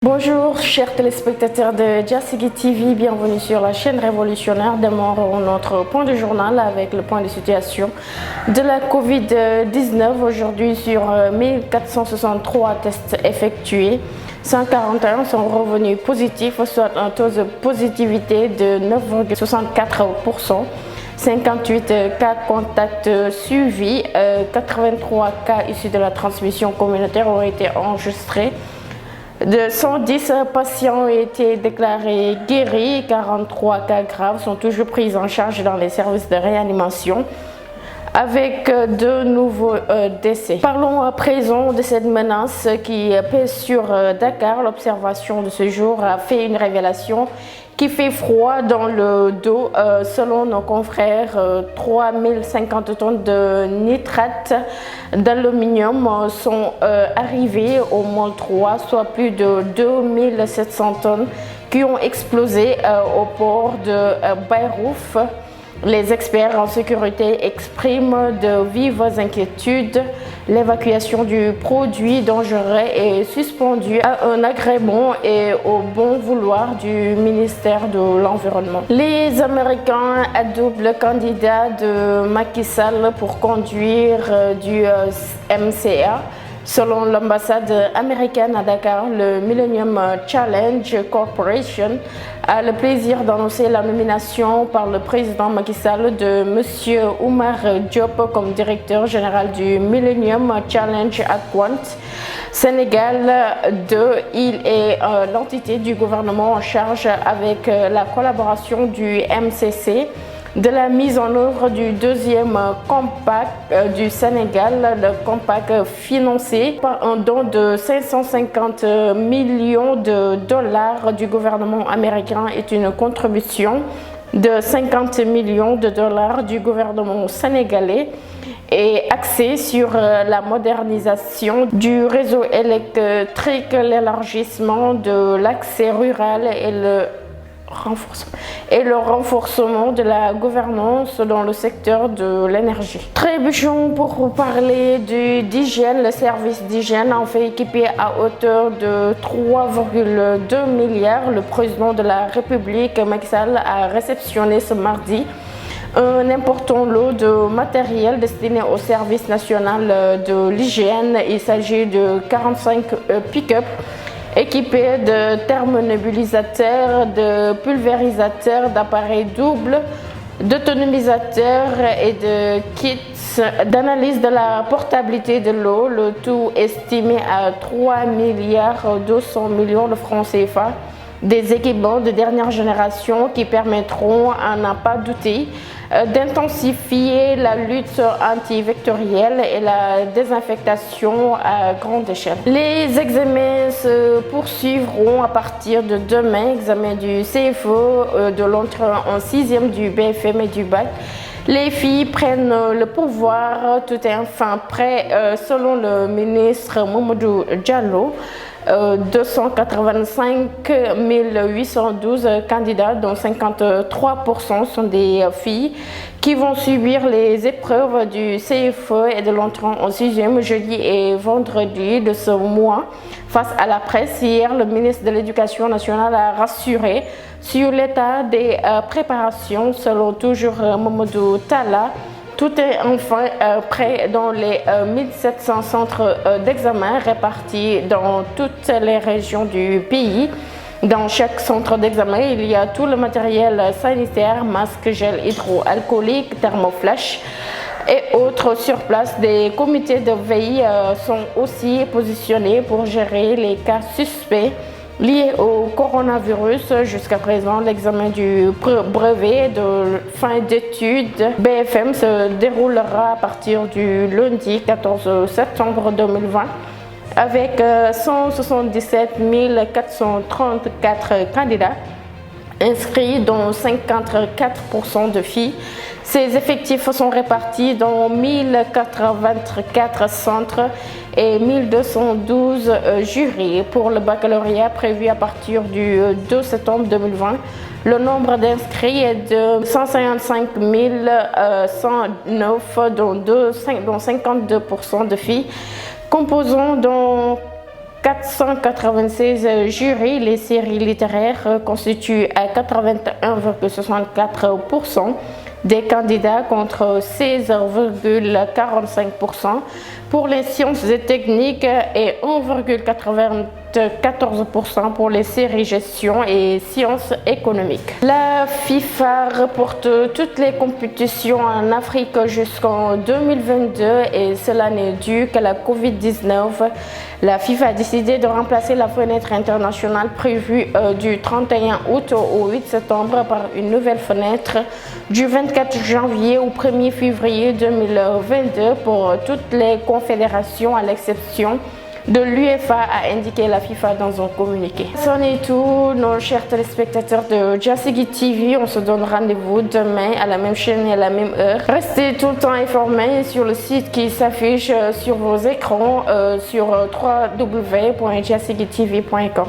Bonjour chers téléspectateurs de Diassigui TV, bienvenue sur la chaîne révolutionnaire. Démarrons notre point de journal avec le point de situation de la Covid-19. Aujourd'hui sur 1463 tests effectués, 141 sont revenus positifs, soit un taux de positivité de 9,64%. 58 cas contacts suivis, 83 cas issus de la transmission communautaire ont été enregistrés. De 110 patients ont été déclarés guéris, 43 cas graves sont toujours pris en charge dans les services de réanimation, avec de nouveaux décès. Parlons à présent de cette menace qui pèse sur Dakar. L'observation de ce jour a fait une révélation qui fait froid dans le dos. Selon nos confrères, 3050 tonnes de nitrate d'aluminium sont arrivées au Môle 3, soit plus de 2700 tonnes qui ont explosé au port de Bayrouf. Les experts en sécurité expriment de vives inquiétudes. L'évacuation du produit dangereux est suspendue à un agrément et au bon vouloir du ministère de l'Environnement. Les Américains adoubent le candidat de Macky Sall pour conduire du MCA. Selon l'ambassade américaine à Dakar, le Millennium Challenge Corporation a le plaisir d'annoncer la nomination par le président Macky Sall de M. Oumar Diop comme directeur général du Millennium Challenge Aquant Sénégal 2. Il est l'entité du gouvernement en charge, avec la collaboration du MCC, de la mise en œuvre du deuxième compact du Sénégal. Le compact, financé par un don de 550 millions de dollars du gouvernement américain, est une contribution de 50 millions de dollars du gouvernement sénégalais et axé sur la modernisation du réseau électrique, l'élargissement de l'accès rural et le renforcement de la gouvernance dans le secteur de l'énergie. Trébuchons pour parler d'hygiène. Le service d'hygiène en fait équipé à hauteur de 3,2 milliards. Le président de la République, Macky Sall, a réceptionné ce mardi un important lot de matériel destiné au service national de l'hygiène. Il s'agit de 45 pick-up équipés de thermonébulisateurs, de pulvérisateurs, d'appareils doubles, d'autonomisateurs et de kits d'analyse de la portabilité de l'eau, le tout estimé à 3 milliards 200 millions de francs CFA. Des équipements de dernière génération qui permettront, à n'en pas douter, d'intensifier la lutte antivectorielle et la désinfectation à grande échelle. Les examens se poursuivront à partir de demain. Examen du CFE, de l'entrée en 6e du BFM et du bac. Les filles prennent le pouvoir, tout est enfin prêt. Selon le ministre Mamadou Diallo, 285 812 candidats, dont 53% sont des filles, qui vont subir les épreuves du CFE et de l'entrée en 6e jeudi et vendredi de ce mois. Face à la presse, hier, le ministre de l'Éducation nationale a rassuré sur l'état des préparations. Selon toujours Mamadou Talla, tout est enfin prêt dans les 1700 centres d'examen répartis dans toutes les régions du pays. Dans chaque centre d'examen, il y a tout le matériel sanitaire, masques, gel hydroalcoolique, thermoflash et autres sur place. Des comités de veille sont aussi positionnés pour gérer les cas suspects liés au coronavirus. Jusqu'à présent, l'examen du brevet de fin d'études BFM se déroulera à partir du lundi 14 septembre 2020 avec 177 434 candidats inscrits, dont 54% de filles. Ces effectifs sont répartis dans 1084 centres et 1212 jurys. Pour le baccalauréat prévu à partir du 2 septembre 2020, le nombre d'inscrits est de 155 109, dont 52% de filles, composant dont 496 jurys. Les séries littéraires constituent à 81,64% des candidats contre 16,45% pour les sciences et techniques et 1,94% pour les séries gestion et sciences économiques. La FIFA reporte toutes les compétitions en Afrique jusqu'en 2022 et cela n'est dû qu'à la Covid-19. La FIFA a décidé de remplacer la fenêtre internationale prévue du 31 août au 8 septembre par une nouvelle fenêtre du 24 janvier au 1er février 2022 pour toutes les confédérations à l'exception de l'UEFA, a indiqué la FIFA dans un communiqué. C'en est tout, nos chers téléspectateurs de Diassigui TV. On se donne rendez-vous demain à la même chaîne et à la même heure. Restez tout le temps informés sur le site qui s'affiche sur vos écrans sur www.diassigui-tv.com.